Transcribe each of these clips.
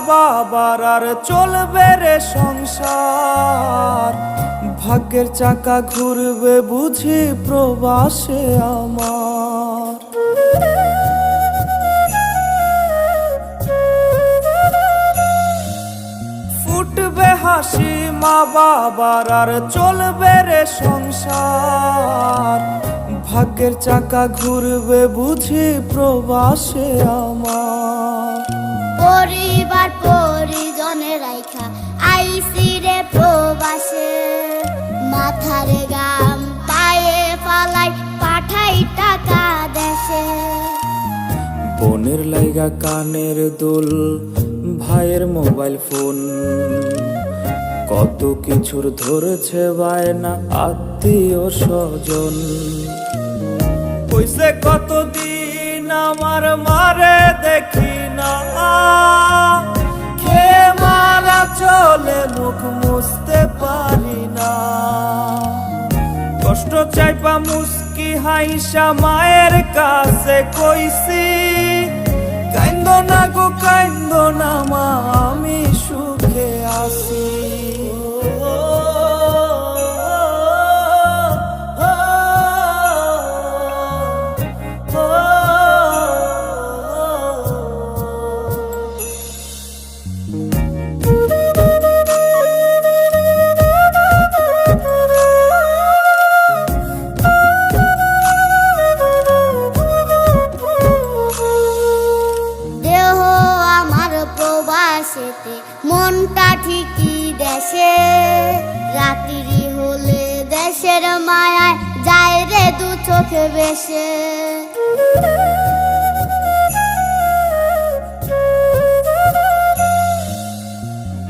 বাবার আর চলবে রে সংসার, ভাগ্যের চাকা ঘুরবে বুঝি প্রবাসে আমার। প্রবাসী মা বাবার আর চলবে রে সংসার, ভাগ্যের চাকা ঘুরবে বুঝি প্রবাসে আমার। পরিবার পরিজনের রাইখা আইসি রে প্রবাসে, মাথার গাম পায়ে ফালাই পাঠাই টাকা দেশে। বোনের লাইগা কানের দুল, ভাইয়ের মোবাইল ফোন, কত কিছুর ধরেছে বায়না আত্মীয় স্বজন। কইছে কতদিন আমার মারে দেখি না, খেয়ে মারা চলে মুখ মুছতে পারি না। কষ্ট চাইপা মুস্কি হাইসা মায়ের কাছে কইছি, কাইন্দো না গো কাইন্দো না মা, আমি সুখে আছি। মনটা ঠিকই দেশে, রাত্রি হলে দেশের মায়ায় যায় রে দু চোখে বেশে।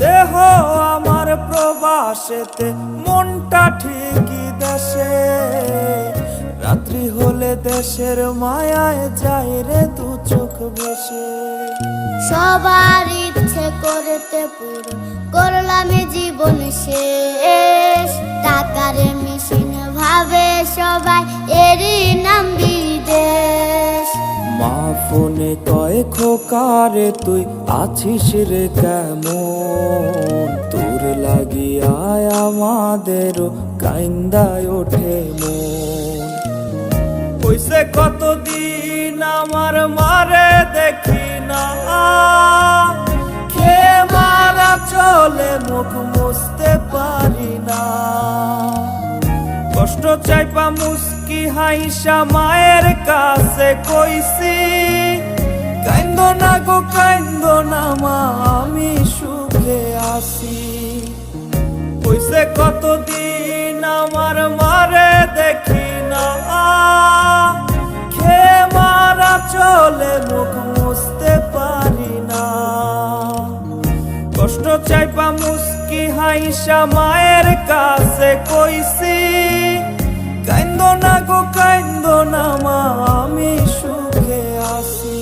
দেহ আমার প্রবাসেতে, মনটা ঠিকই দেশে, রাত্রি হলে দেশের মায়ায় যায় রে দু চোখ বেশে। সবার ইচ্ছে করতে পুরো করলাম জীবন শেষ, টাকার মেশিন ভাবে সবাই এরই নাম বিদেশ। মা ফোনে কয় খোকারে তুই আছিস রে কেমন, তোর লাগিয়ায় আমাদেরও কাইন্দায় ওঠে মন। কইছে কতদিন আমার মারে দেখি না, খেয়ে মারা চলে মুখ মুছতে পারি না। কষ্ট চাইপা মুস্কি হাইসা মায়ের কাছে কইছি, কাইন্দো না গো কাইন্দো না মা, আমি সুখে আছি। কইছে কতদিন আমার মারে দেখি না, খেয়ে মারা চলে মুখ মুছতে পারি না। কষ্ট চাইপা মুস্কি হাইসা মায়ের কাছে কইছি, কাইন্দো না গো কাইন্দো না মা, আমি সুখে আছি।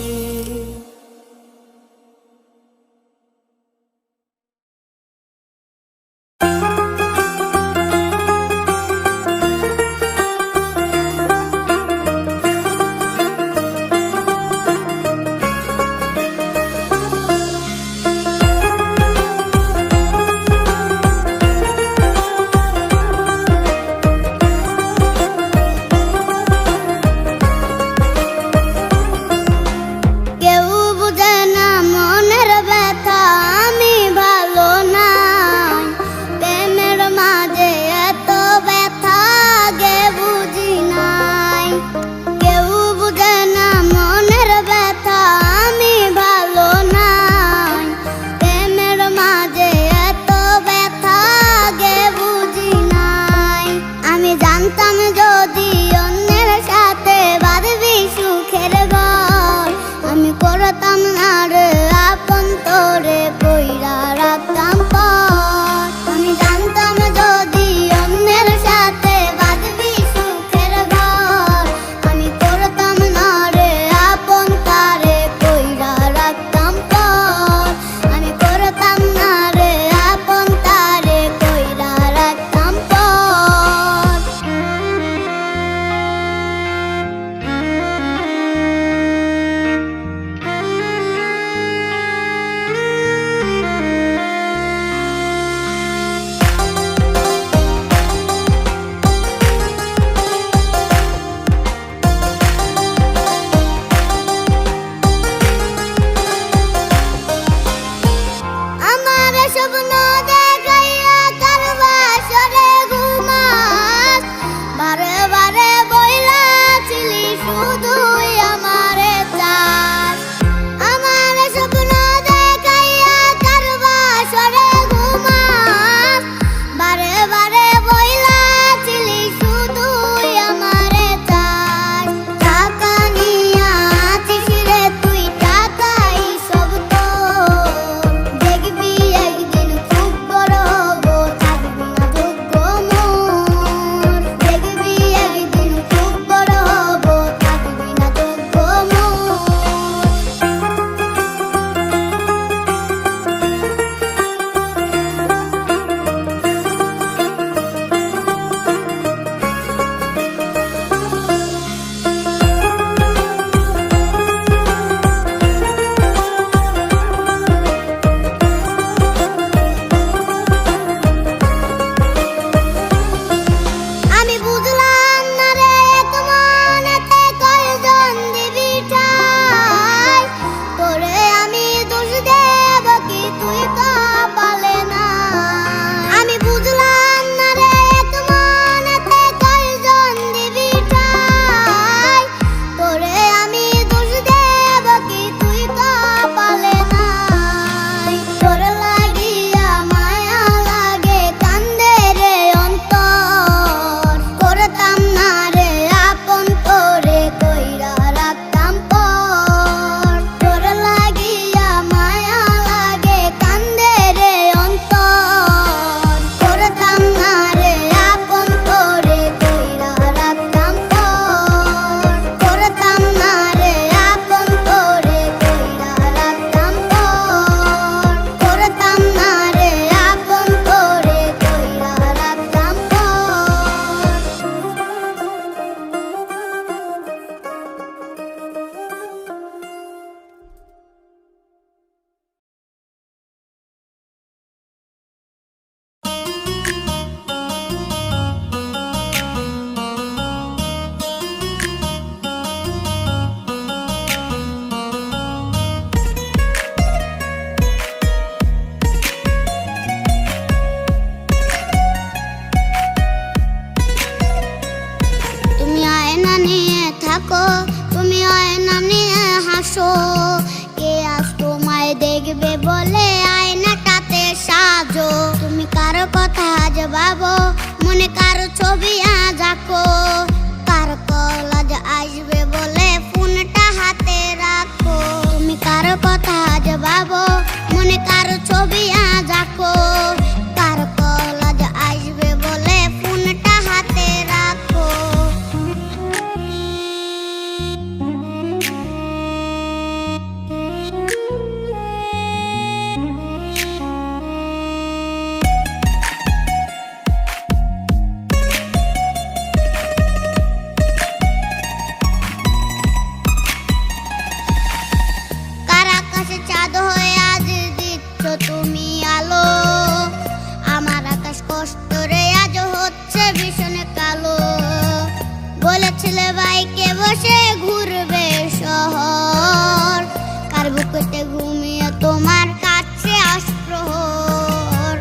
ভাবো, মনে কারো ছবি আজ আঁকো, কার কল আজ আসবে বলে ফোনটা হাতে রাখো। তুমি কারো কথা আজ ভাবো, মনে কারো ছবি আজ আঁকো, কার কল আজ আসবে বলে ফোনটা হাতে রাখো। কার আকাশে চাঁদ হয়ে আজ দিচ্ছ তুমি আলো, আমার আকাশ কষ্ট রে আজ হচ্ছে ভীষণ কালো। বলেছিলে বাইকে বসে ঘুরবে শহর, কার বুকেতে ঘুমিয়ে তোমার কাছে অস্প্রহর।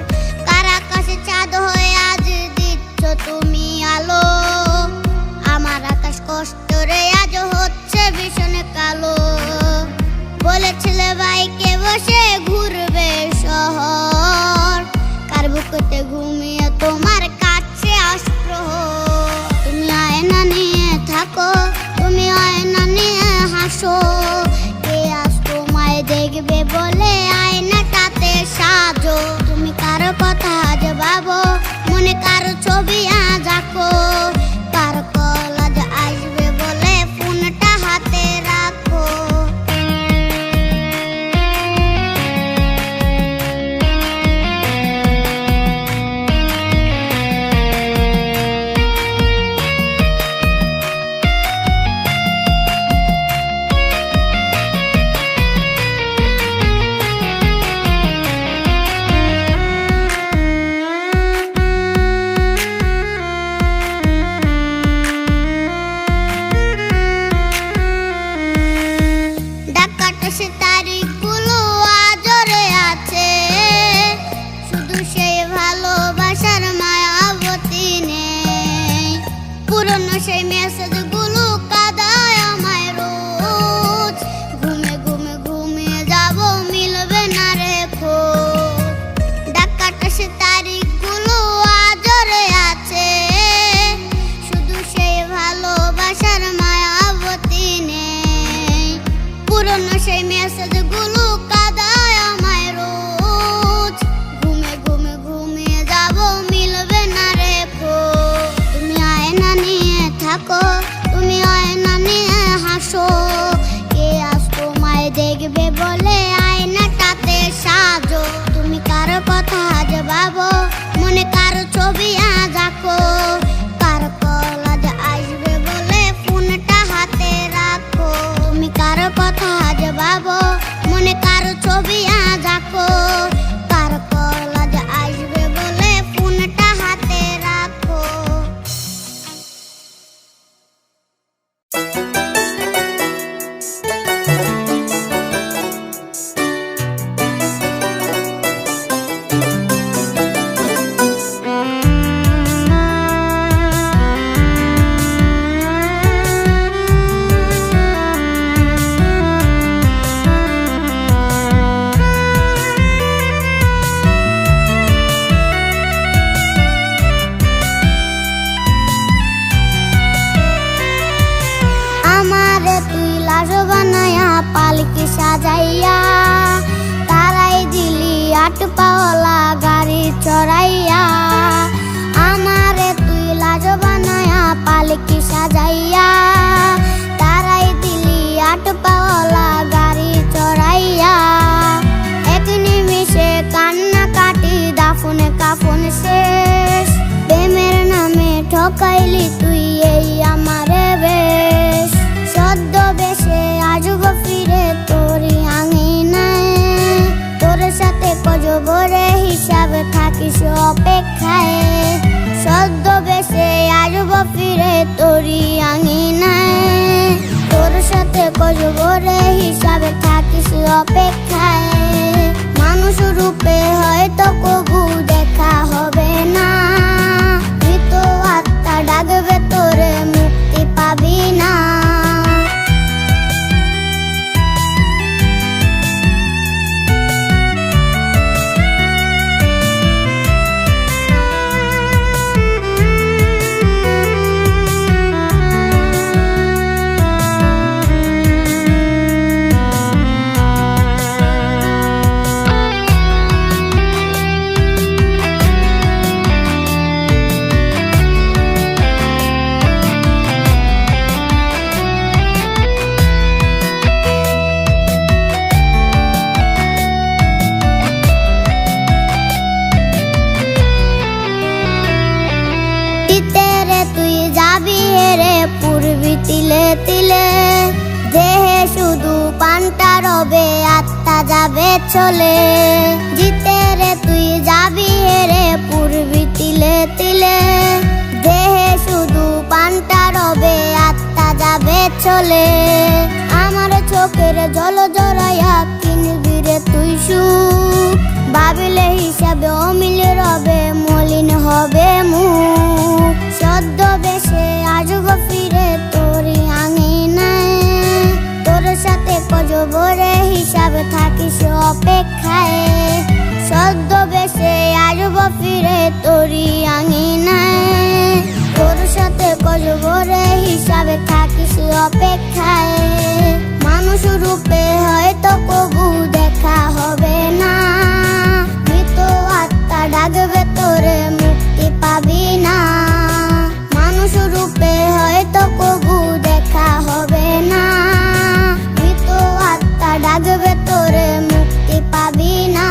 কার আকাশে চাঁদ হয়ে আজ দিচ্ছ তুমি আলো, আমার আকাশ কষ্ট রে আজ হচ্ছে ভীষণ কালো। বলেছিলে বাইকে বসে ঘুরবে শহর, কার বুকেতে ঘুমিয়ে তোমার কাছে অস্প্রহর। তুমি আয়না নিয়ে থাকো, তুমি আয়না নিয়ে হাসো, কে আজ তোমায় দেখবে বলে আয়নাটাতে সাজো। তুমি কারো কথা আজ ভাবো, মনে কারো ছবি আজ আঁকো, কার কল আজ আসবে বলে ফোনটা হাতে রাখো। ডাকাটা সে তারিখগুলো আজরে আছে, শুধু সেই ভালোবাসার মায়াবতী নেই। পুরনো সেই মেসেজগুলো কাঁদায় আমায় রোজ, ঘুমে ঘুমে ঘুমিয়ে যাব মিলবে না রে খোঁজ। ডাকাটা সে তারিখগুলো আজরে আছে, শুধু সেই ভালোবাসার মায়াবতী নেই। পুরনো সেই মেসেজগুলো কাঁদায় আমায় রোজ, ঘুমে ঘুমে ঘুমিয়ে যাব মিলবে না রে খোঁজ। তুমি আয়না নিয়ে থাকো, তুমি আয়না নিয়ে হাসো, কে আজ তোমায় দেখবে বলে আয়নাটাতে সাজো। তুমি কারো কথা আজ ভাবো, মনে কারো ছবি আজ আঁকো, কার কল আজ আসবে বলে ফোনটা হাতে রাখো। তুমি কারো কথা আজ ভাবো, মনে কারো ছবি আজ আঁকো, কার কল আজ আসবে বলে ফোনটা হাতে রাখো। আমারে তুই লাশ বানায়া পালকি সাজাইয়া, তারাই দিলি আট পাওয়ালা গাড়ি চড়াইয়া। আমারে তুই লাশ বানায়া পালকি সাজাইয়া, তারাই দিলি আট পাওয়ালা গাড়ি চড়াইয়া। এক নিমিষে কান্না কাটি দাফন কাফন শেষ, প্রেমের নামে ঠকাইলি তুই এই আমারে বেশ। সদ্য বেশে আসবো ফিরে তোরই আঙিনায়, তোর সাথে কজবরে হিসাবে থাকিস অপেক্ষায়। সদ্য বেশে আসবো ফিরে তোরই আঙিনায়, তোর সাথে কজবরে হিসাবে থাকিস অপেক্ষায়। মানুষ রূপে হয়তো কবু দেখা হবে না, মৃত আত্মা ডাকবে তোরে মুক্তি পাবি না। তিলে তিলে, দেহে শুধু পান্তা রবে, আত্মা যাবে চলে। জিতে রে তুই যাবি হেরে পূর্বী তিলে তিলে, দেহে শুধু পান্তা রবে, আত্মা যাবে চলে। আমার চোখের জল জড়াইয়া কিনবি রে তুই সুখ, ভাবিলে হিসাবে অমিল রবে, মলিন হবে মুখ। সদ্য বেশে আসব ফিরে তোরই আঙিনায়, তোর সাথে কজবরে হিসাবে থাকিস অপেক্ষায়। সদ্য বেশে আসব ফিরে তোরই আঙিনায়, তোর সাথে কজবরে হিসাবে থাকিস অপেক্ষায়। মানুষ রূপে হয়তো কবু দেখা হবে না, মৃত আত্মা ডাকবে তোরে মুক্তি পাবি না। মানুষ রূপে হয়তো কবু দেখা হবে না, মৃত আত্মা ডাকবে তোরে মুক্তি পাবি না।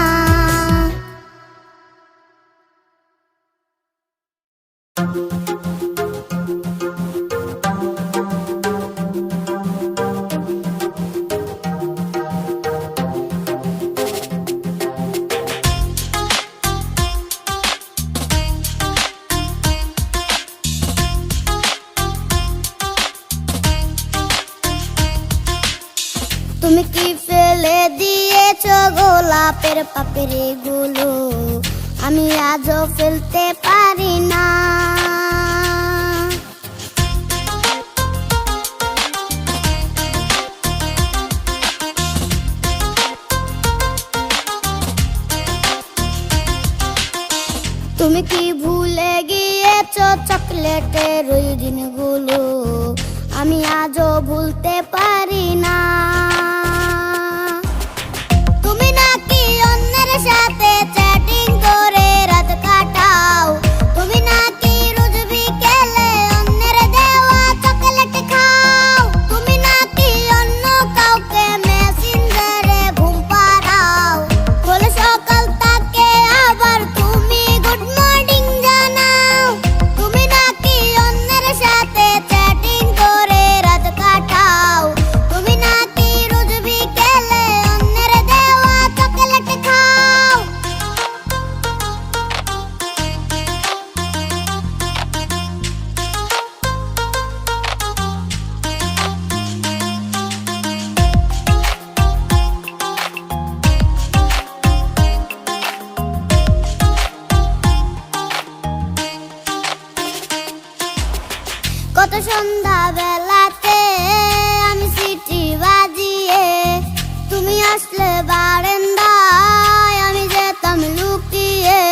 তুমি কি ফেলে দিয়েছ গোলাপের পাপড়ি গুলো, আমি আজও ফেলতে পারি না। তুমি কি ভুলে গিয়েছ চকলেটের ওই দিনগুলো, আমি আজও ভুলতে পারি না। তুমি নাকি অন্যের সাথে চ্যাটিং করে রাত কাটাও, তুমি নাকি রোজ বিকেলে অন্যের দেওয়া চকলেট খাও। তুমি নাকি অন্য কাউকে মেসেঞ্জারে ঘুম পাড়াও, বলে সকাল তাকে আবার তুমি গুড মর্নিং জানাও। তুমি নাকি অন্যের সাথে চ্যাটিং করে রাত কাটাও, তুমি নাকি রোজ বিকেলে অন্যের দেওয়া চকলেট খাও। কত সন্ধ্যা বেলাতে আমি সিটি বাজিয়ে, তুমি আসলে বারান্দায় আমি যেতাম লুকিয়ে।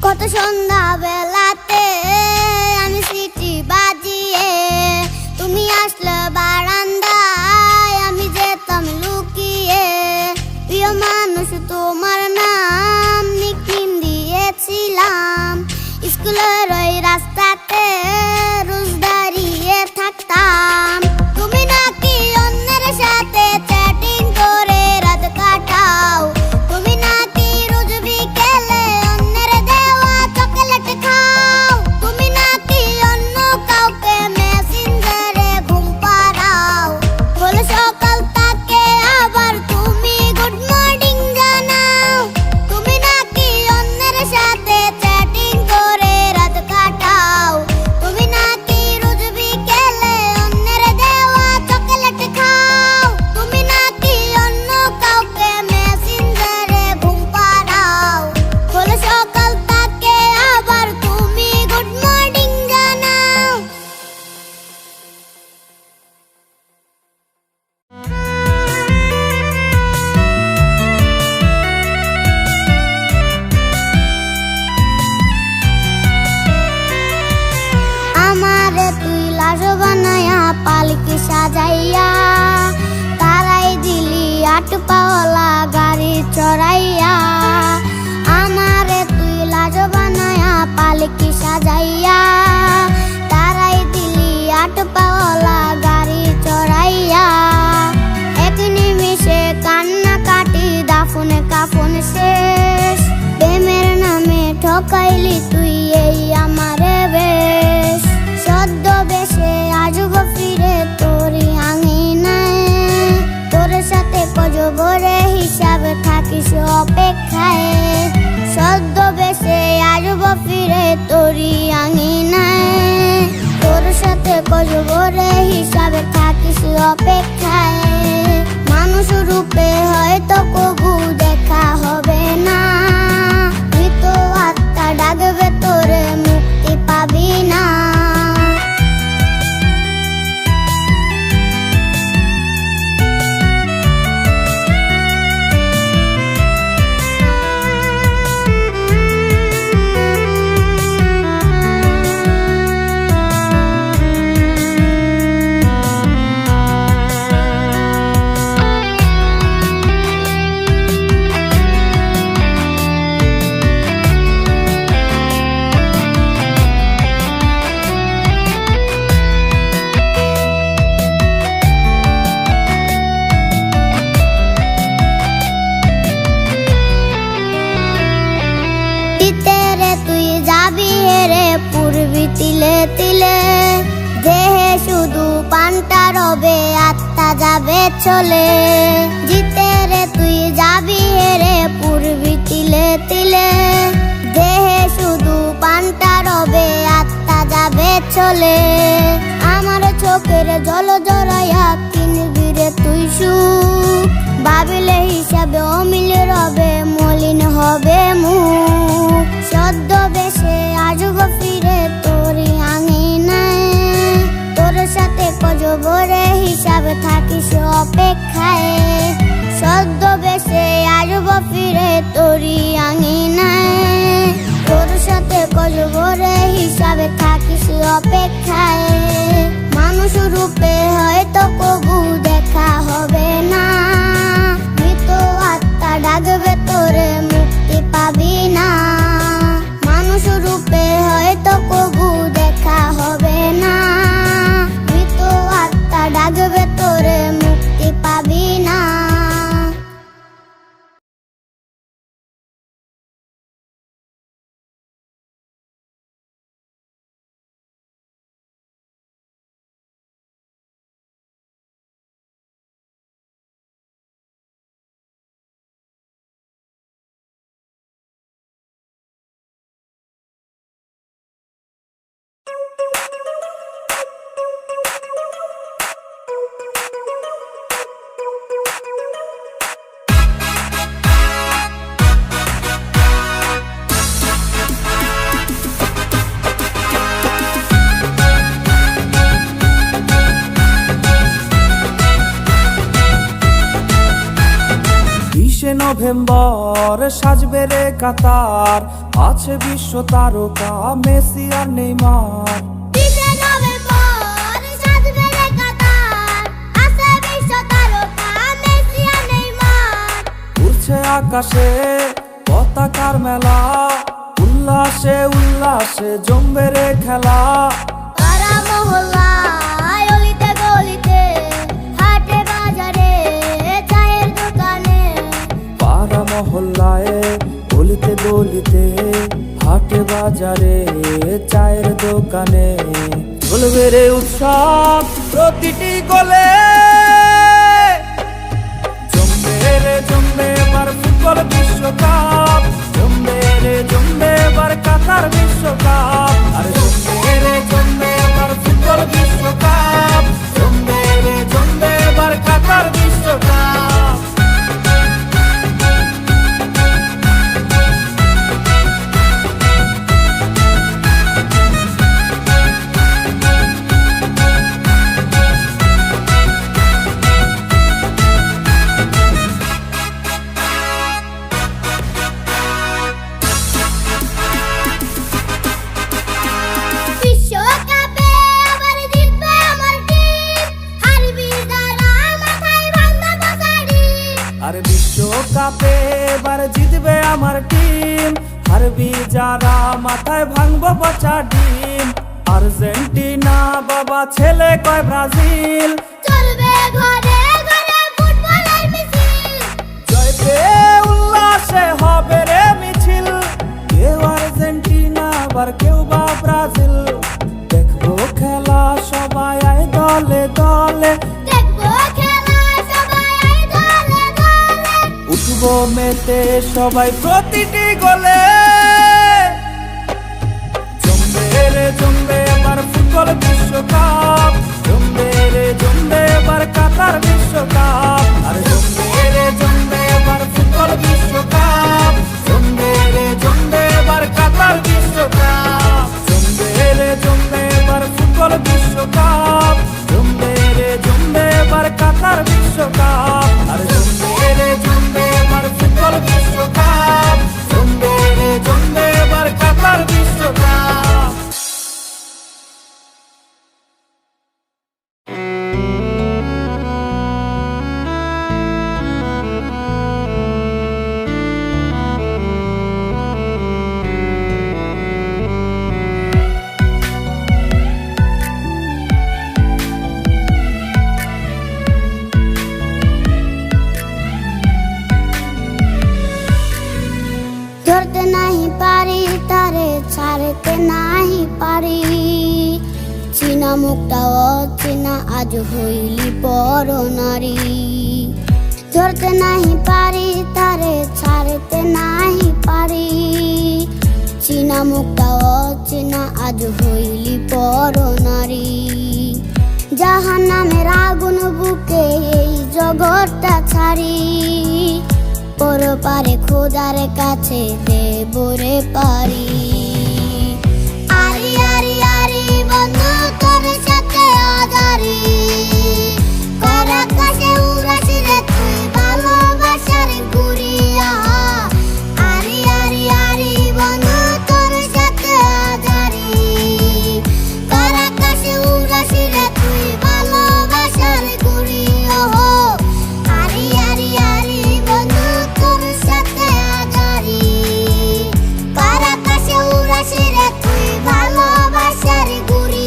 কত সন্ধ্যা বেলাতে আমি সিটি বাজিয়ে, তুমি আসলে বারান্দায় আমি যেতাম লুকিয়ে। প্রিয় মানুষ তোমার নাম নিকনেম দিয়েছিলাম, স্কুলের ওই রাস্তাতে রোজ দাঁড়িয়ে থাকতাম। তুমি নাকি অন্যের সাথে চ্যাটিং করে রাত কাটাও, তুমি নাকি রোজ বিকেলে অন্যের দেওয়া চকলেট খাও। তুমি নাকি অন্য কাউকে মেসেঞ্জারে ঘুম পাড়াও, বলে সকাল তাকে আবার তুমি গুড মর্নিং জানাও। তুমি নাকি অন্যের সাথে চ্যাটিং করে রাত কাটাও, তুমি নাকি রোজ বিকেলে অন্যের দেওয়া চকলেট খাও। তুমি নাকি অন্য কাউকে মেসেঞ্জারে ঘুম পাড়াও, বলে সকাল তাকে আবার তুমি গুড মর্নিং জানাও। আমারে তুই লাশ বানায়া পালকি সাজাইয়া, তারাই দিলি আট পাওয়ালা গাড়ি চড়াইয়া। আমারে তুই লাশ বানায়া পালকি সাজাইয়া, তারাই দিলি আট পাওয়ালা গাড়ি চড়াইয়া। এক নিমিষে কান্না কাটে পাইলি তুই এই আমারে বেশ, ছদ্মবেশে আসব ফিরে তোরই আঙিনায়, তোর সাথে কজবরে হিসাবে থাকিস অপেক্ষায়, ছদ্মবেশে আসব ফিরে তোরই আঙিনায়, তোর সাথে কজবরে হিসাবে থাকিস অপেক্ষায়, মানুষ রূপে হয়তো কবু দেখা হবে না, মৃত আত্মা ডাকবে তোরে মুক্তি পাবি না। তুই যাবি হেরে পূর্বী তিলে তিলে, দেহে শুধু পান্তা রবে আত্মা যাবে চলে, জিতে রে তুই যাবি হেরে পূর্বী তিলে তিলে, দেহে শুধু পান্তা রবে আত্মা যাবে চলে, আমার চোখের জল জড়াইয়া কিনবি রে তুই সুখ, ভাবিলে হিসাবে অমিল রবে মলিন হবে মুখ, ছদ্মবেশে আসব ফিরে তোরই আঙিনায়, তোর সাথে কজবরে হিসাবে থাকিস অপেক্ষায়, ছদ্মবেশে আসব ফিরে তোরই আঙিনায়, তোর সাথে কজবরে হিসাবে থাকিস অপেক্ষায়, মানুষ রূপে হয়তো কবু দেখা হবে না, মৃত আত্মা ডাকবে তোরে মুক্তি পাবি না, মানুষ রূপে হয়তো কবু দেখা হবে না, মৃত আত্মা ডাকবে তোরে মুক্তি পাবি না। নভেম্বর সাজবে রে কাতার, আছে বিশ্ব তারকা মেসি আর নেইমার, উড়ছে আকাশে পতাকার মেলা, উল্লাসে উল্লাসে জমবে রে খেলা, মহল্লায় গলিতে গলিতে হাটে বাজারে চায়ের দোকানে, চলবে রে উৎসব প্রতিটি গলে, জমবে রে জমবে এবার ফুটবল বিশ্বকাপ, জমবে রে জমবে এবার কাতার বিশ্বকাপ, আর জমবে রে জমবে এবার ফুটবল বিশ্বকাপ, জমবে রে জমবে এবার কাতার বিশ্বকাপ। আর বিশ্বকাপে এবার জিতবে আমার টিম, হারবি যারা মাথায় ভাঙবো পচা ডিম, আর্জেন্টিনা বাবা ছেলে কয় ব্রাজিল, চলবে ঘরে ঘরে ফুটবলের মিছিল, জয় পেয়ে উল্লাসে হবে রে মিছিল, কেউ আর্জেন্টিনা আবার কেউ বা ব্রাজিল। দেখবো খেলা সবাই আয় দলে দলে, দেখবো খেলা সবাই আয় দলে দলে, উঠবো মেতে সবাই প্রতিটি গোলে। জমবে রে জমবে এবার ফুটবল বিশ্বকাপ, জমবে রে জমবে এবার কাতার বিশ্বকাপ। আর জমবে রে জমবে এবার ফুটবল বিশ্বকাপ, জমবে রে জমবে এবার কাতার বিশ্বকাপ। জমবে রে জমবে এবার ফুটবল বিশ্বকাপ, জমবে রে জমবে এবার কাতার বিশ্বকাপ। আর জমবে রে জমবে এবার ফুটবল বিশ্বকাপ, জমবে রে জমবে এবার কাতার বিশ্বকাপ। ধরতে নাহি পারি তারে, ছাড়তে নাহি পারি, চিনা মুখটা অচেনা আজ হইলি পর নারী। ধরতে নাহি পারি তারে, ছাড়তে নাহি পারি, চিনা মুখটা অচেনা আজ হইলি পর নারী। জাহান্নামের আগুন বুকে এই জগৎটা ছাড়ি, পরপারে খোদার কাছে দেবরে পারি। আরি আরি আরি বন্ধু তোর সাথে আদারি, কর আকাশে উড়াসি রে তুই ভালোবাসার গুড়িয়া। আরি আরি আরি বন্ধু তোর সাথে আদারি, কর আকাশে উড়াসি রে তুই ভালোবাসার গুড়িয়া। আরি আরি আরি বন্ধু তোর সাথে আদারি, কর আকাশে উড়াসি রে তুই ভালোবাসার গুড়ি।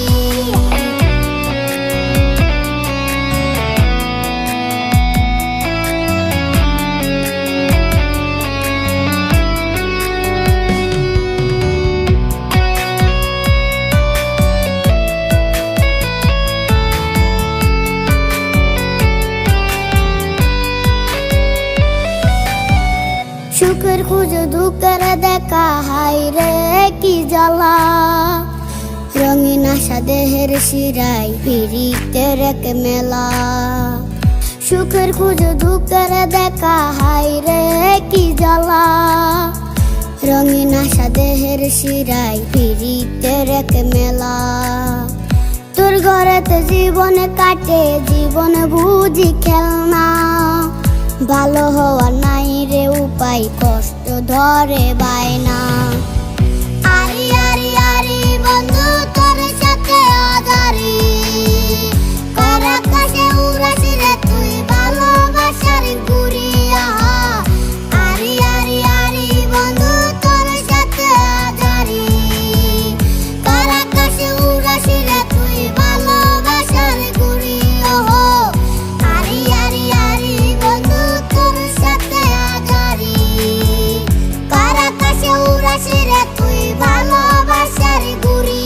সুখের খুঁজে দুঃখের দেখা, হাই রে কি জ্বালা, রঙিন আশা দেহের শিরায় পিরিতের এক মেলা। সুখের খুঁজে দুঃখের দেখা, হাই রে কি জ্বালা, রঙিন আশা দেহের শিরায় পিরিতের এক মেলা। তোর ঘরেতে জীবন কাটে, জীবন বুঝি খেলনা, ভালো হওয়া নাই রে উপায়, কষ্ট ধরে বায়না। আরি আরি আরি বন্ধু তোর সাথে আদারি, কর আকাশে উড়াসি রে তুই ভালোবাসার গুড়িয়া। আরি আরি আরি বন্ধু তোর সাথে আদারি, কর আকাশে উড়াসি রে তুই ভালোবাসার গুড়িয়া। আরি আরি আরি বন্ধু তোর সাথে আদারি, কর আকাশে উড়াসি রে তুই ভালোবাসার গুড়ি।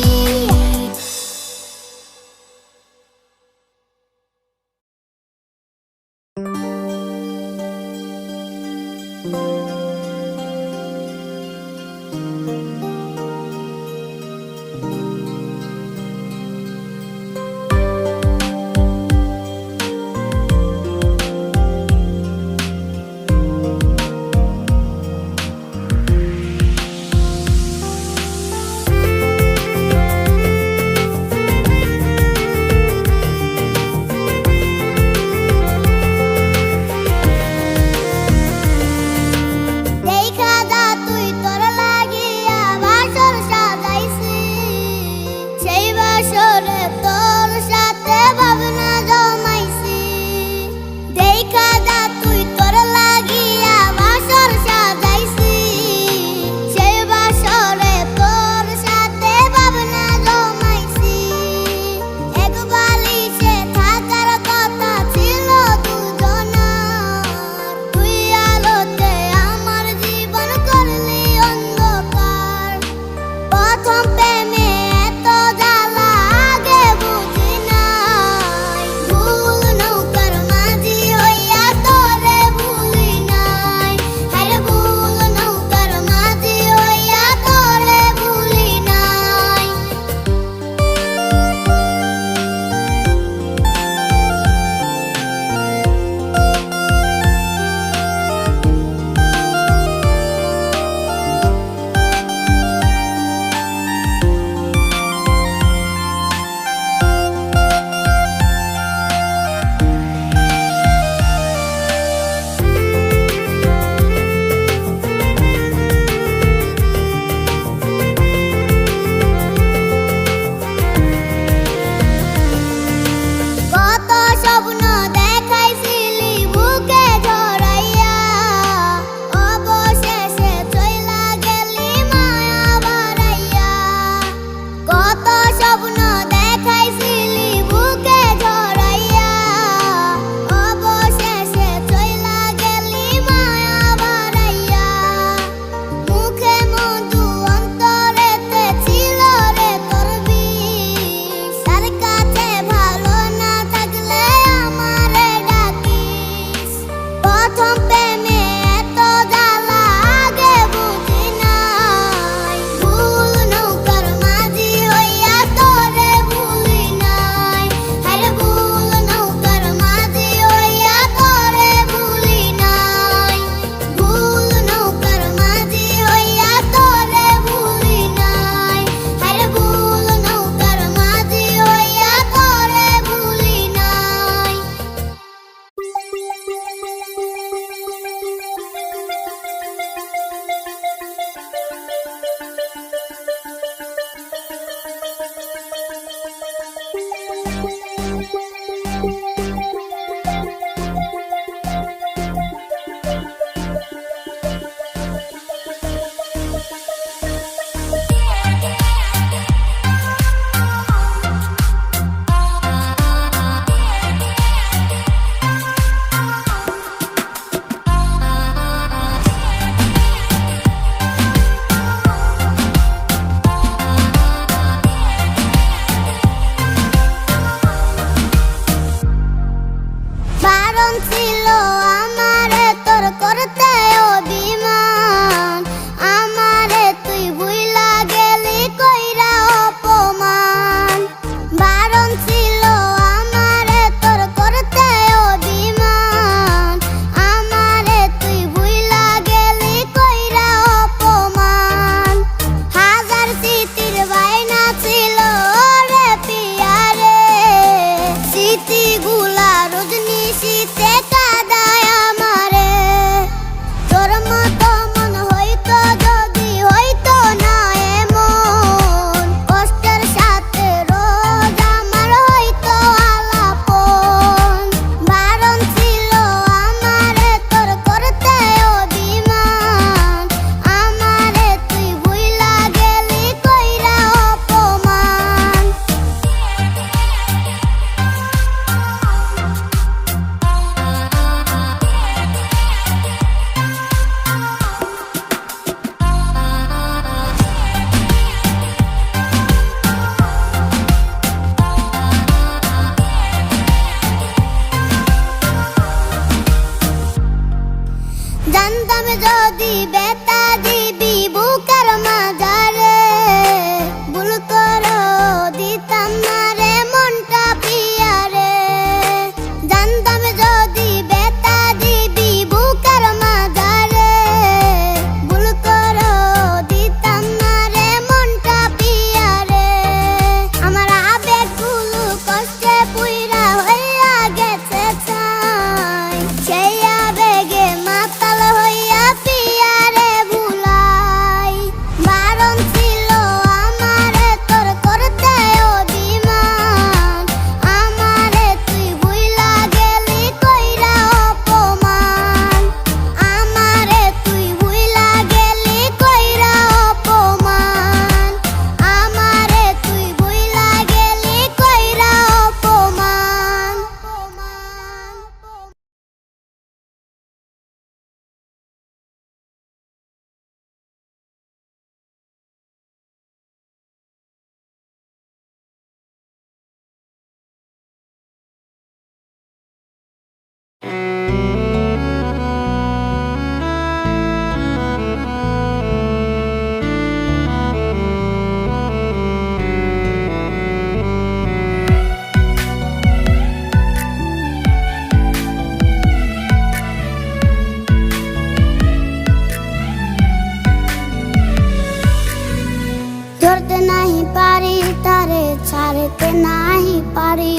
ছাড়তে নাহি পারি,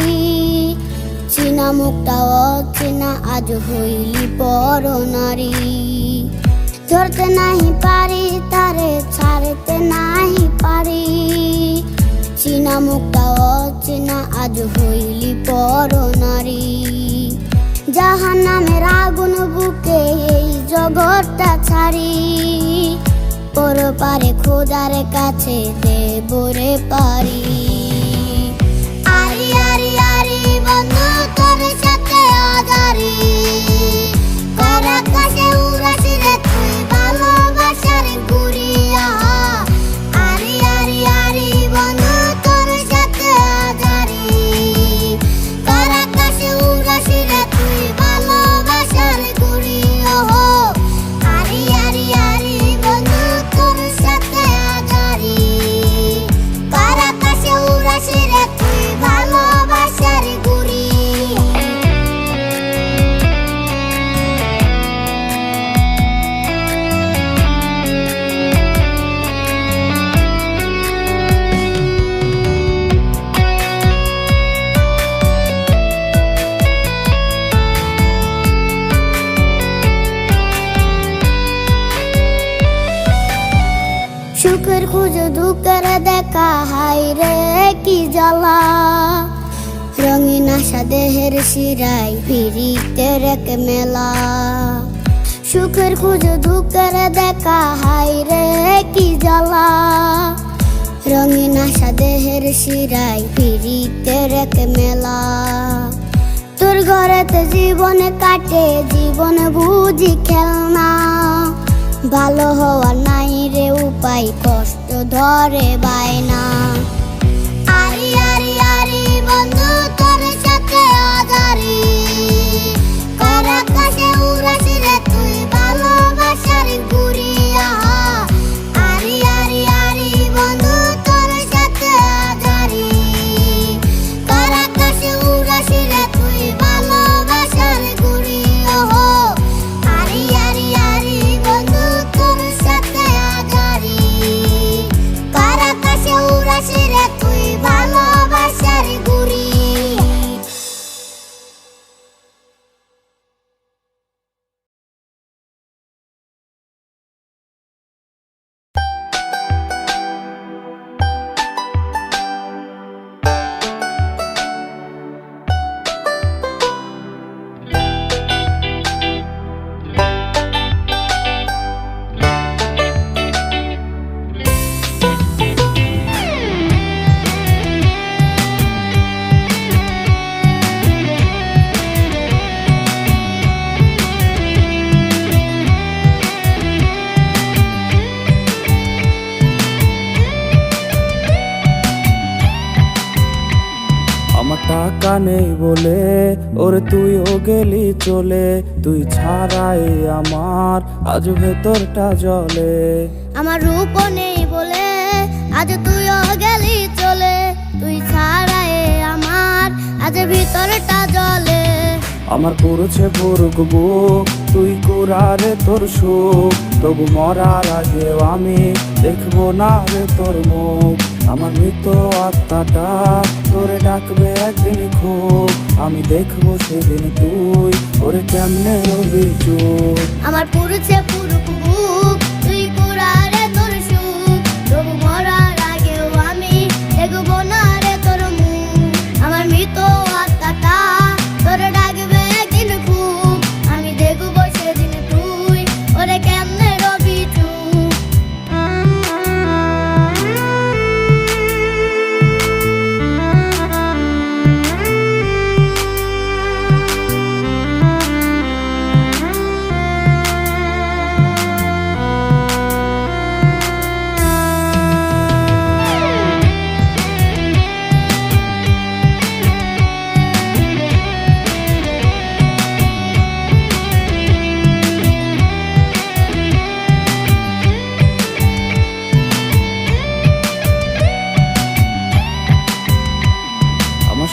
চিনা মুখটা অচেনা আজ হইলি পর নারী। ধরতে নাহি পারি তারে ছাড়তে নাহি পারি, চিনা মুখটা অচেনা আজ হইলি পর নারী। জাহান্নামের আগুন বুকে এই জগৎটা ছাড়ি, পরপারে খোদার কাছে দেবরে পারি। আরি আরি আরি বন্ধু তোর সাথে আজারি, কার আকাশে উড়াসি রে তুই ভালোবাসার ঘুরিয়া। আরি আরি আরি বন্ধু তোর সাথে আজারি, কার আকাশে উড়াসি রে তুই ভালোবাসার ঘুরিয়া। আরি আরি আরি বন্ধু তোর সাথে আজারি, কার আকাশে উড়াসি রে তুই ভালোবাসার ঘুরিয়া। সুখের খুঁজে দুঃখের দেখা, হাই রে কি জ্বালা। রঙিন আশা দেহের শিরাই ফিরিতে রেখ মেলা। সুখের খুঁজে দুঃখের দেখা, হাই রে কি জ্বালা। রঙিন আশা দেহের শিরাই ফিরিতে রেখ মেলা। তোর ঘরেতে জীবনে কাটে জীবন বুঝি খেলনা, ভালো হওয়া নাই রে উপায় কষ্ট ধরে বায়না। আরি আরি আরি বন্ধু তোর সাথে আজারি, কার আকাশে উড়াসি রে তুই ভালোবাসার ঘুরিয়া। আরি আরি আরি বন্ধু তোর সাথে আজারি, কার আকাশে উড়াসি রে তুই ভালোবাসার ঘুরিয়া। আরি আরি আরি বন্ধু তোর সাথে আজারি, কার আকাশে উড়াসি রে তুই ভালোবাসার ঘুরিয়া। আমার টাকা নেই বলে ওরে তুইও গেলি চলে, তুই ছাড়াই আমার আজ ভেতরটা জ্বলে। আমার রূপ নেই বলে আজ তুইও গেলি চলে, তুই ছাড়াই আমার আজ ভিতরটা জ্বলে। আমার পুরুছে পুরুক বুক, তুই কুরারে তোর সুখ, তবু মরার আগেও আমি দেখবো না রে তোর মুখ। আমার মৃত আত্মাটা তোরে ডাকবে একদিন খুব, আমি দেখবো সেদিন তুই ওরে কেমনে রবি চুপ। আমার পুরুছে পুরুক বুক, তুই কুরারে তোর সুখ, তবু মরার আগেও আমি দেখবো না রে তোর মুখ। আমার মৃত আত্মাটা তোরে ডাকবে একদিন খুব, আমি দেখবো সেদিন তুই ওরে কেমনে রবি চুপ।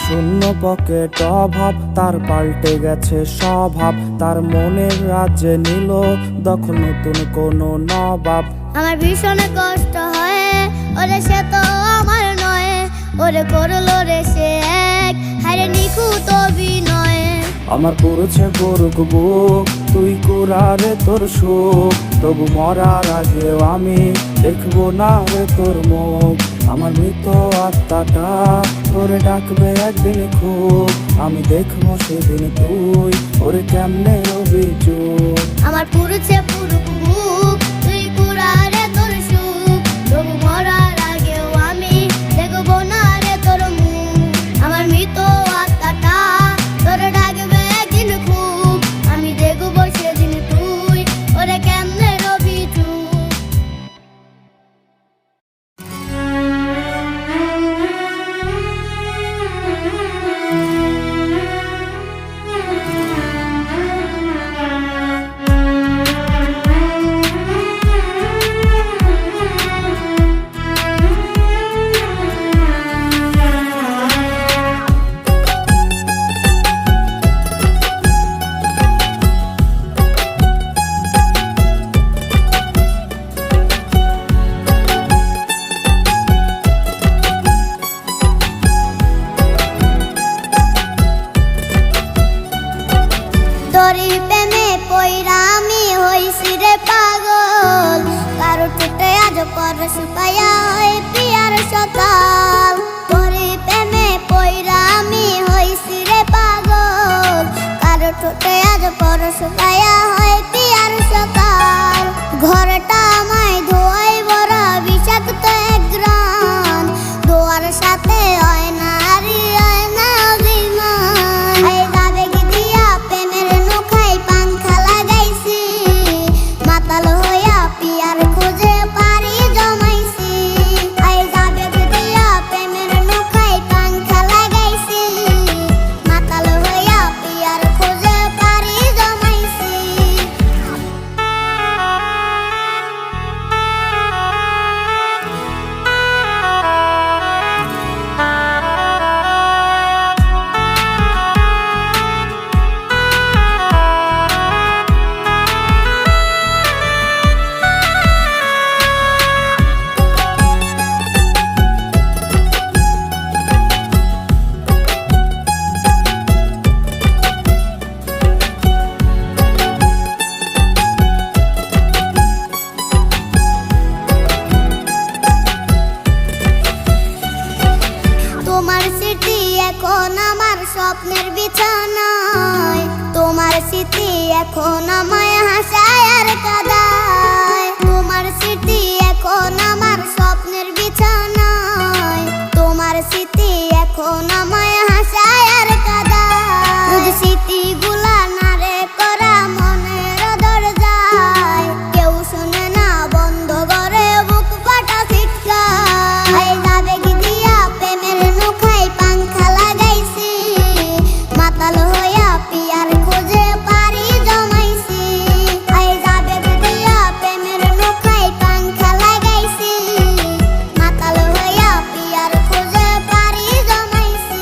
শূন্য পকেট অভাব, তার পাল্টে গেছে স্বভাব, তার মনের রাজ্যে নিল দখল নতুন কোনো নবাব। আমার ভীষণ কষ্ট হয় ওরে, সে তো আমার নয়, ওরে করলো রে আমার পড়ছে পড়ুক বুক, তুই কুরারে তোর সুখ, তবু মরার আগেও আমি দেখবো না রে তোর মুখ। আমার মৃত আত্মাটা তোরে ডাকবে একদিন খুব, আমি দেখবো সেদিন তুই ওরে কেমনে রবি চুপ। আমার পুরুষে পুরুক বুক, তুই কুড়ারে তোর সুখ, তবু মরার আগেও আমি দেখবো না রে তোর মুখ। আমার মৃত আত্মাটা তোর ডাকবে একদিন খুব, আমি দেখবো সেদিন তুই ওরে কেমনে রবি চুপ। তোরি প্রেমে পইরা আমি হইছি রে পাগল, কারো ঠোঁটে আজ পরশ পাইয়া হয় পিয়ার সকাল। তোরি প্রেমে পইরা আমি হইছি রে পাগল, কারো ঠোঁটে আজ পরশ পাইয়া হয় পিয়ার সকাল। ঘরটা আমায় ধোয়াই ভরা বিষাক্ত এক গ্রাম, ধোয়ার সাথে হয় না আরি হয় না অভিমান। এই আবেগ দিয়া প্রেমের নৌকায় পাংখা লাগাইছি, মাতাল হইয়া পিয়ার খোঁজে পারি জমাইছি। এই আবেগ দিয়া প্রেমের নৌকায় পাংখা লাগাইছি, মাতাল হইয়া পিয়ার খোঁজে পারি জমাইছি। তোমার স্মৃতি এখন আমার স্বপ্নের বিছানায়, তোমার স্মৃতি এখন আমায় হাসায় আর কাঁদায়। তোমার স্মৃতি এখন আমার স্বপ্নের বিছানায়, তোমার স্মৃতি এখন আমায় হাসায় আর কাঁদায়। স্মৃতিগুলা নারে করা মনের দরজায়, কেউ শুনে না বন্ধ করে বুক ফাটা চিৎকার। এই আবেগ দিয়া প্রেমের নৌকায় পাংখা লাগাইছি, মাতাল হইয়া পিয়ার খোঁজে পারি জমাইছি। এই আবেগ দিয়া প্রেমের নৌকায় পাংখা লাগাইছি, মাতাল হইয়া পিয়ার খোঁজে পারি জমাইছি।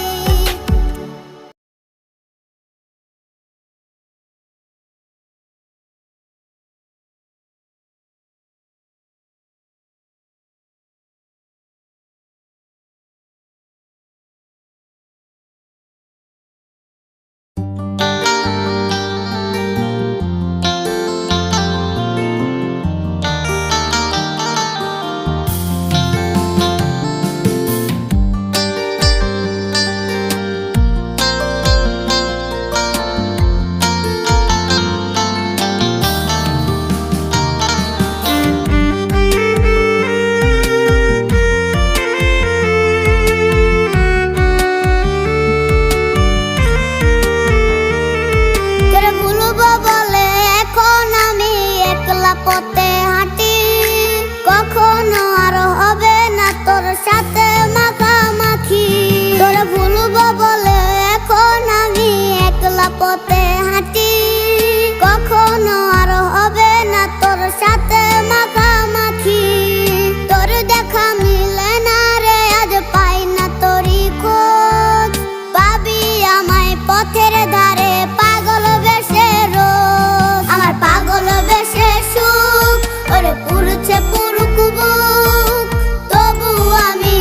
পথে হাঁটি, কখনো আর হবে না তোর সাথে মাখামাখি। তোর দেখা মিলে না রে, আজ পাই না তোরই খোঁজ। পাবি আমায় পথের ধারে পাগল বেশে রোজ, আমার পাগল বেশে সুখ ওরে পুরছে পুরুক বুক। তবু আমি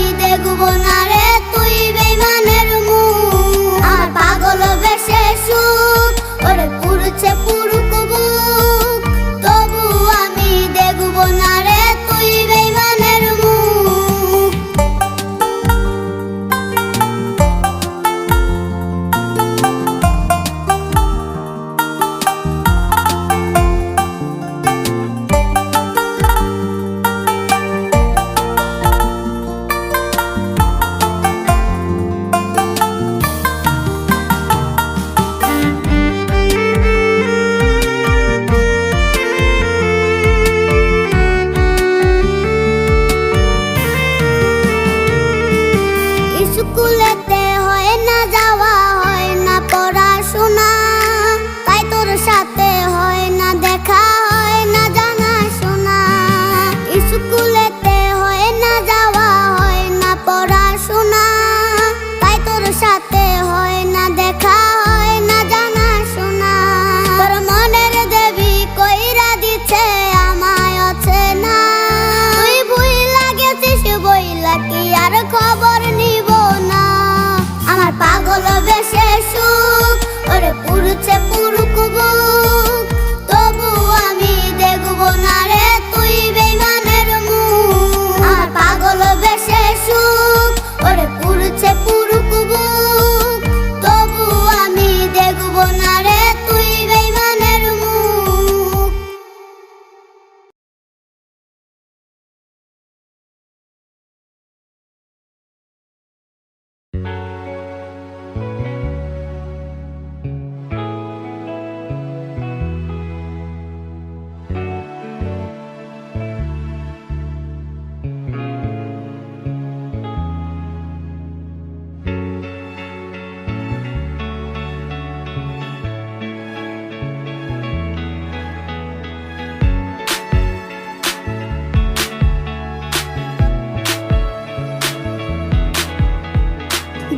গেলা কি আর খবর নিব না। আমার পাগল বেশে সুখ ওরে পুরুছে পুরুক বুক, তবু আমি দেখব না রে তুই বেইমানের মুখ। আমার পাগল বেশে সুখ ওরে পুরুছে পুরুক বুক, তবু আমি দেখব না রে তুই বেইমানের মুখ।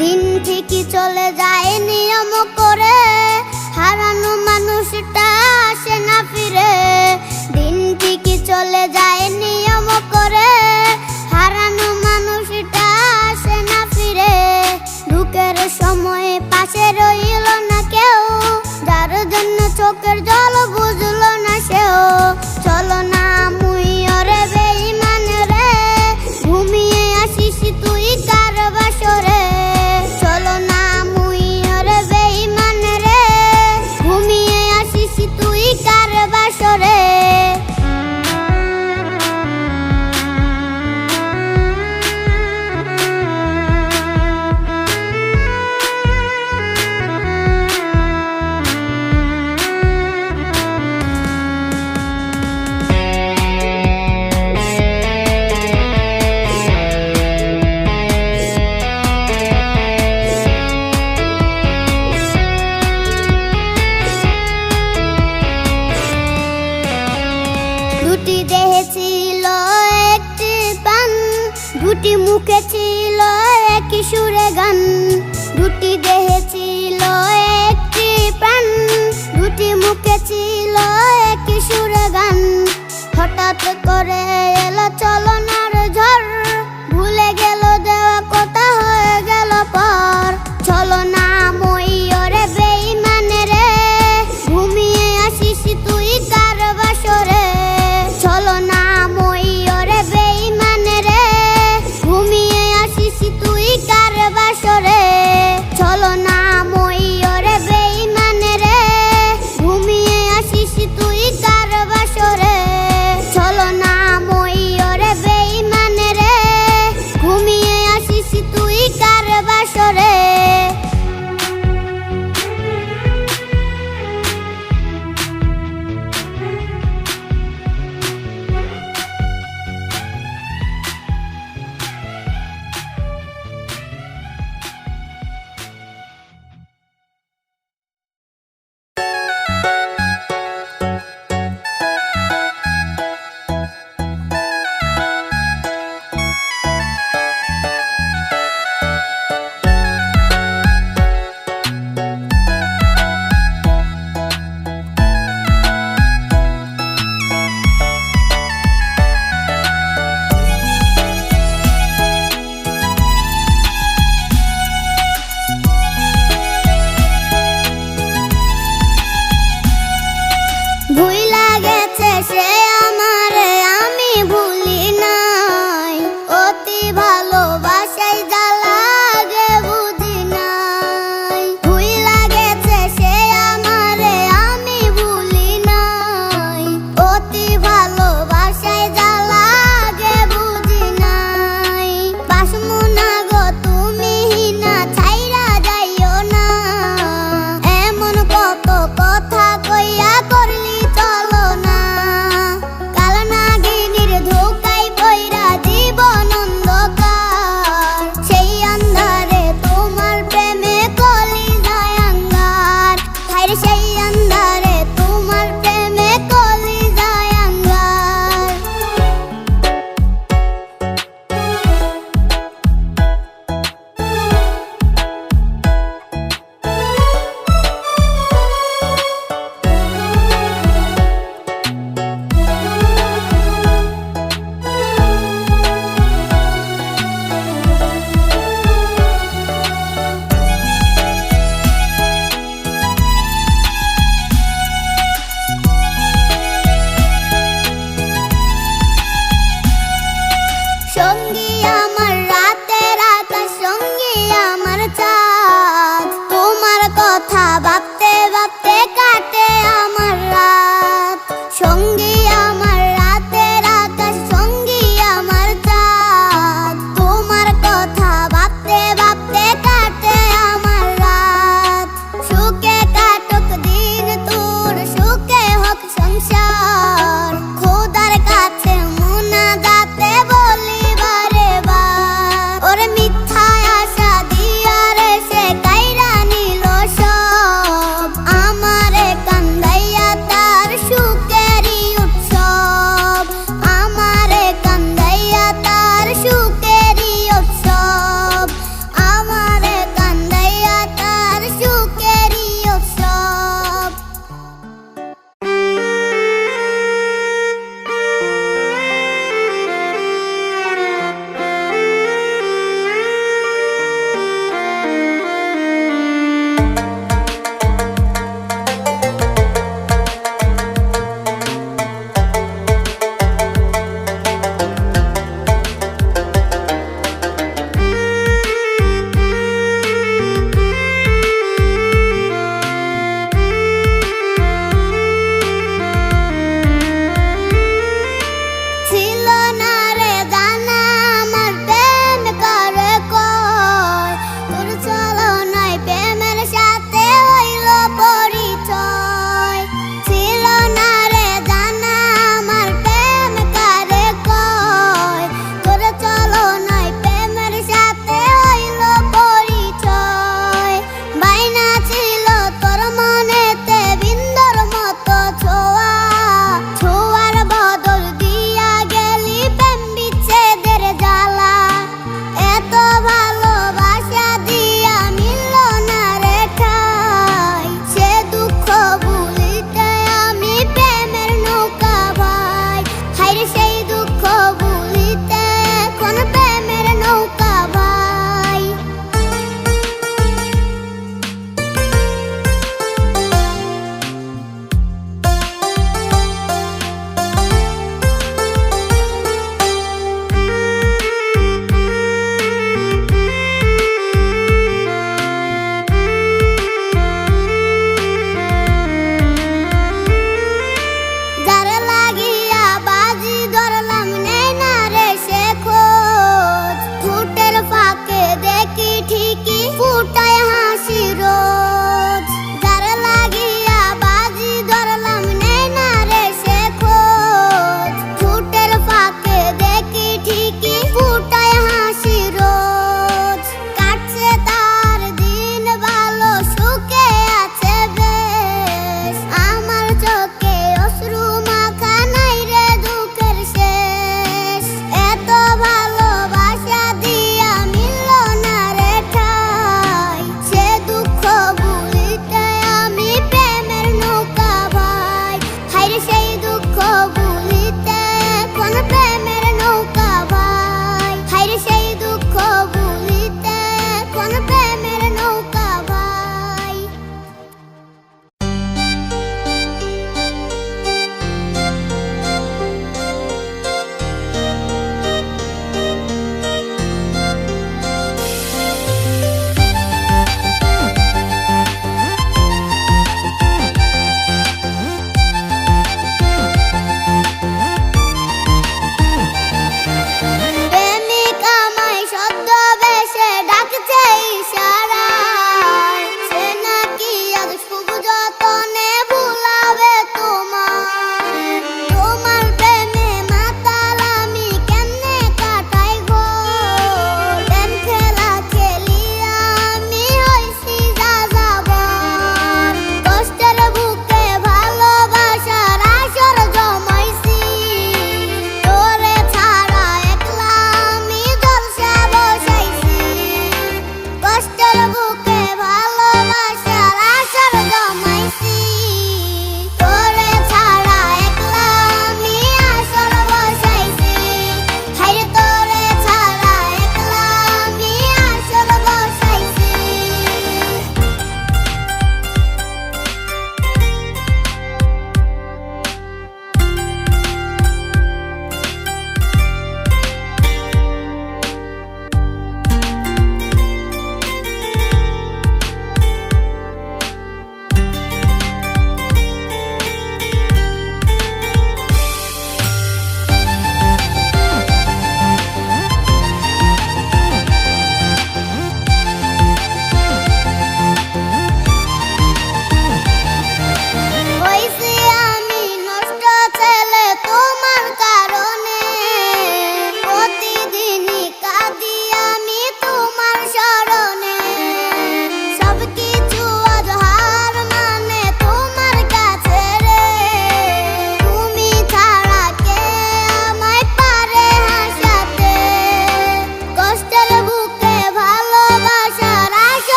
দিন ঠিকই চলে যায় নিয়ম করে, হারানো মানুষটা আসে না ফিরে। দিন ঠিকই চলে যায় নিয়ম করে, হারানো মানুষটা আসে না ফিরে। দুঃখের সময় পাশে রইল না কেউ, যার জন্য চোখের জল বুঝলো না সেও। চলো না মুই ওরে বেঈমান রে, ঘুমিয়ে আসিস তুই কার বাসরে। চলো না মুই ওরে বেঈমান রে, ঘুমিয়ে আসিস তুই কার বাসরে। দুটি দেহে ছিল একটি পান, দুটি মুখে ছিল একই সুরে গান। দুটি দেহে ছিল একটি প্রাণ, দুটি মুখে ছিল একই সুরে গান। হঠাৎ করে এলো চলনার ঝড়, ভুলে গেল দেওয়া কথা হয়ে গেল পর। চলো না মই ওরে বেঈমান রে, ঘুমিয়ে আসিস তুই কার বাসরে। চলো না মই ওরে বেঈমান রে, ঘুমিয়ে আসিস তুই কার বাসরে। চলো না মই ওরে বেঈমান রে, ঘুমিয়ে আসিস তুই কার বাসরে। চলো না মই ওরে বেঈমান রে, ঘুমিয়ে আসিস তুই কার বাসরে। ভুইলা গেছে সে আমারে, আমি ভুলি নাই। অতি ভালোবাসায় জ্বালা আগে বুঝি নাই। ভুইলা গেছে সে আমারে, আমি ভুলি নাই। অতি ভালোবাসায় জ্বালা আগে বুঝি নাই। বাসমু না গো তুমি না, ছাইরা যাইও না। এমন কত কথা কইয়া করলি চলো না। কালনাগিনীর ধোকায় পইরা জীবন অন্ধকার।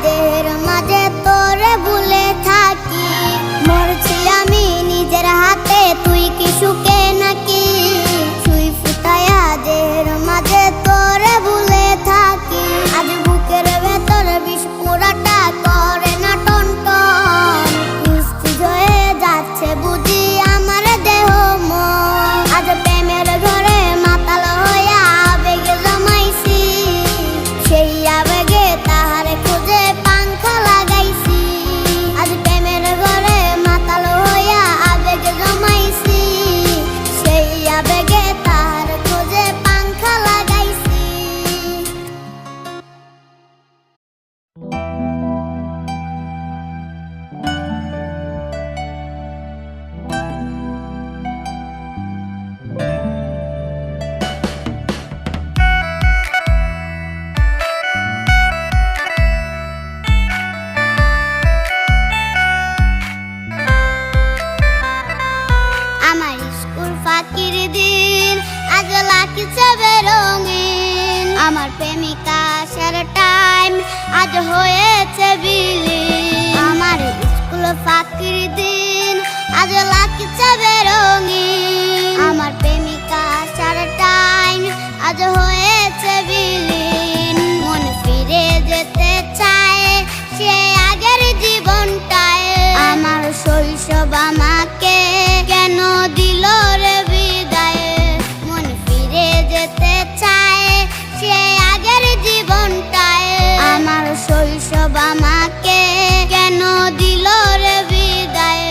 দেহের মাঝে তোরে ভুলে থাকি, মরছি আমি নিজের হাতে, তুই কি সুখে নাকি? সুই ফুটায়া দেহের মাঝে তোরে ভুলে থাকি, আজ বুকের ভেতর বিষ পোড়াটা করে না টনটন, নিস্তেজ হয়ে যাচ্ছে বুঝি আমার দেহ মন। আজ প্রেমের ঘরে মাতাল হইয়া আবেগে জমাইছি, সেই আবেগে তাহারে খুঁজে পাংখা লাগাইছি। আজ প্রেমের ঘরে মাতাল হইয়া আবেগে জমাইছি, সেই আবেগে তাহারে খুঁজে পাংখা লাগাইছি। আমার স্কুল ফাঁকির দিন আজ লাগছে বেরঙিন, আমার প্রেমিকা আসার টাইম আজ হয়েছে বিলীন। আমার স্কুল ফাঁকির দিন আজ লাগছে বেরঙিন, আমার প্রেমিকা আসার টাইম আজ হয়েছে বিলীন। মন ফিরে যেতে চায় সে আগের জীবনটায়, আমার শৈশব আমাকে কেন দিল রে বিদায়? মন ফিরে যেতে চায় সে আগের জীবনটায়, আমার শৈশব আমাকে কেন দিল রে বিদায়?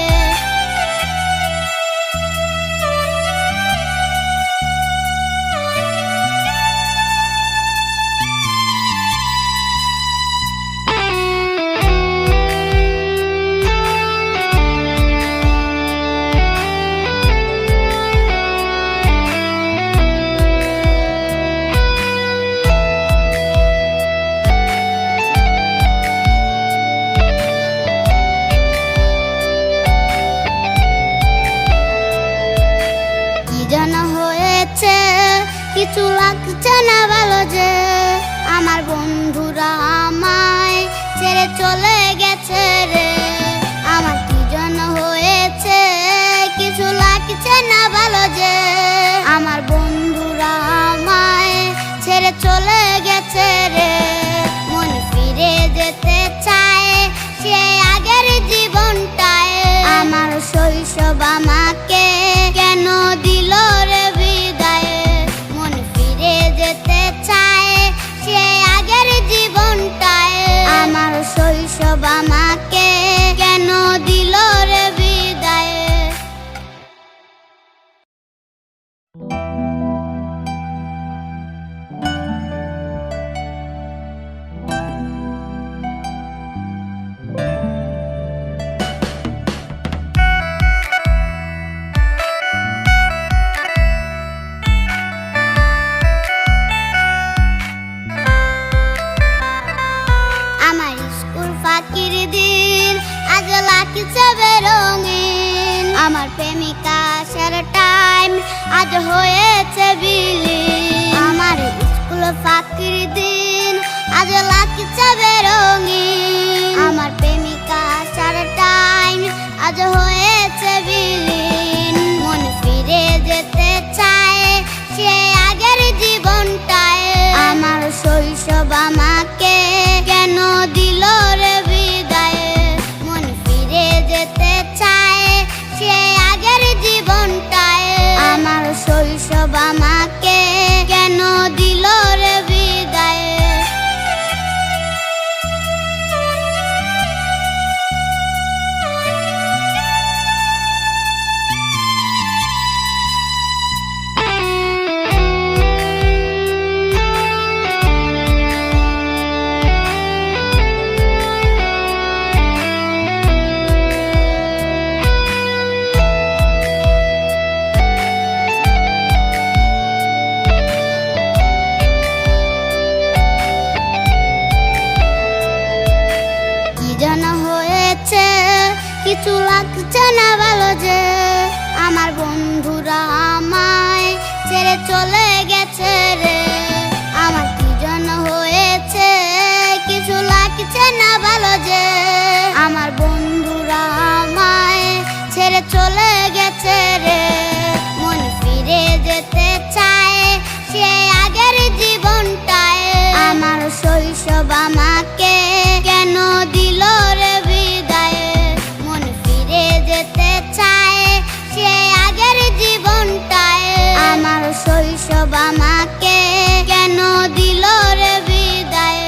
যেন হয়েছে কিছু লাগছে না ভালো যে, আমার বন্ধুরা আমায় ছেড়ে চলে গেছে রে। আমার কি যেন হয়েছে কিছু লাগছে না ভালো যে, আমার বন্ধুরা আমায় ছেড়ে চলে গেছে রে। মন ফিরে যেতে চায় সে আগের জীবনটায়, আমার শৈশব আমাকে কেন দিল রে বিদায়? মন ফিরে যেতে চায় সে আগের জীবনটায়, আমার শৈশব আমাকে কেন দিল রে বিদায়? আমার স্কুল ফাঁকির দিন আজ লাগছে বেরঙিন, আমার প্রেমিকা আসার টাইম আজ হয়েছে বিলীন। আমার স্কুল ফাঁকির দিন আজ লাগছে বেরঙিন, আমার প্রেমিকা আসার টাইম আজ হয়েছে বিলীন। মন ফিরে যেতে চায় সে আগের জীবনটায়, আমার শৈশব আমাকে কেন দিল রে বিদায়? মন ফিরে যেতে চায় সে আগের জীবনটায়, আমার শৈশব আমাকে কেন দিল রে বিদায়? কিছু লাগছে না ভালো যে আমার বন্ধুরা আমায় ছেড়ে চলে গেছে রে। আমার কি যেন হয়েছে কিছু লাগছে না গেল যে আমার বন্ধুরা আমায় ছেড়ে চলে গেছে রে মন ফিরে যেতে চায় সে আগের জীবনটায় আমার শৈশব আমাকে কেন দিল রে বিদায় মন ফিরে যেতে চায় সে আগের জীবনটায় আমার শৈশব আমাকে কেন দিল রে বিদায়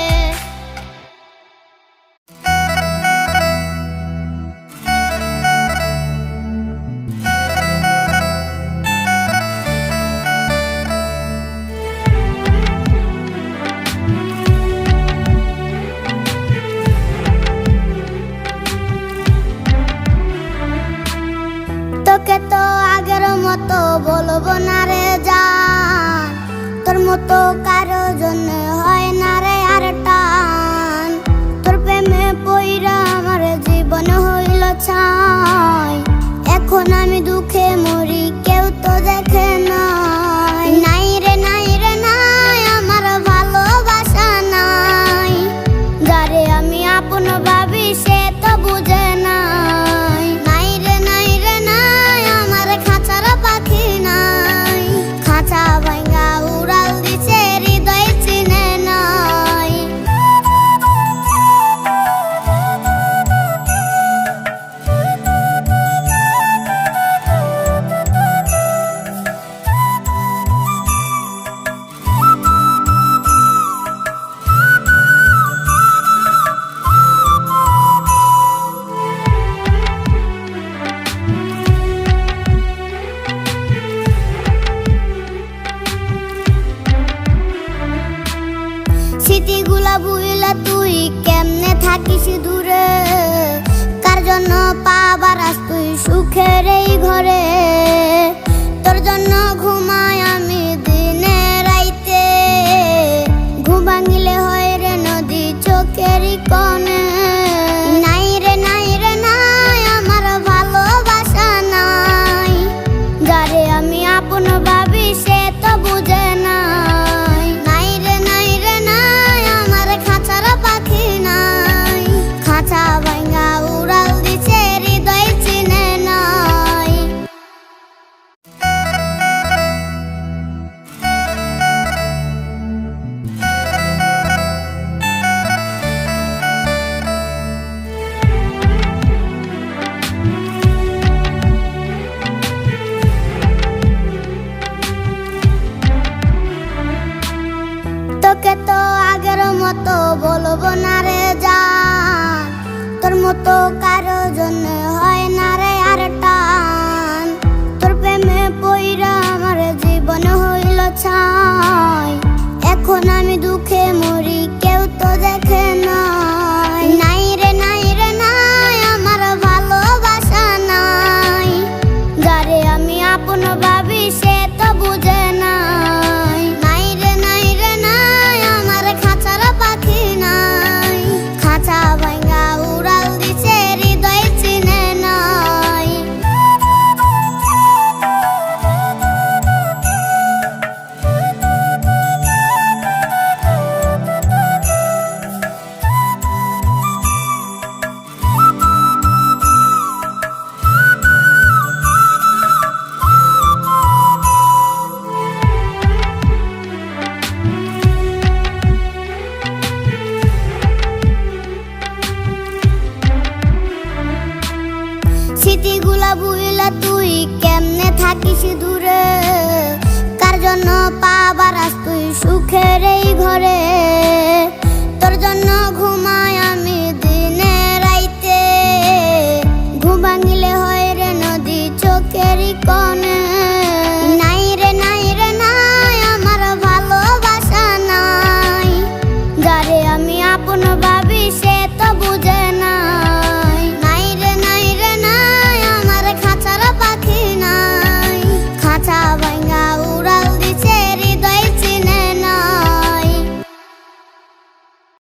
তোকে তো আগের মতো বলবো না রে জান তোর মতো কারো জন্য হয় না রে আর টান তোর প্রেমে পইরা আমার জীবন হইল ছাই এখন আমি দুঃখে মরি কেউ তো দেখে নাই নাই রে নাই রে নাই আমার ভালোবাসা নাই যারে আমি আপন ভাবি সে তো বুঝে নাই নাই রে নাই রে নাই আমার খাঁচার পাখি নাই খাঁচা ভাঙা উড়াল দিছে হৃদয় চিনে নাই স্মৃতিগুলা ভুইলা তুই কেমনে থাকিস দূরে কার জন্য পাবার আস তুই সুখের এই ঘরে তোর জন্য ঘুমাই আমি দিনে রাইতে ঘুম ভাঙিলে হয় রে নদী চোখেরই কোণে নাই রে নাই রে নাই আমার ভালোবাসা নাই যারে আমি আপন ভাবি সে তো বুঝে নাই নাই রে নাই রে নাই আমার খাঁচার পাখি নাই খাঁচা ভাঙা উড়াল দিছে হৃদয় চিনে নাই তোকে তো আগের মতো বলবো না রে জান তোর মতো কারো জন্য হয় না রে আর টান তোর প্রেমে পইরা আমার জীবন হইল ছাই এখন আমি দুঃখে মরি কেউ তো দেখে নাই নাই রে নাই রে নাই আমার ভালোবাসা নাই যারে আমি আপন ভাবি সে তো বুঝে নাই নাই রে নাই রে নাই আমার খাঁচার পাখি নাই খাঁচা ভাঙা উড়াল দিছে হৃদয় চিনে নাই স্মৃতিগুলা ভুইলা তুই কেমনে থাকিস দূরে কার জন্য পাবার আস তুই সুখের এই ঘরে তোর জন্য ঘুমাই আমি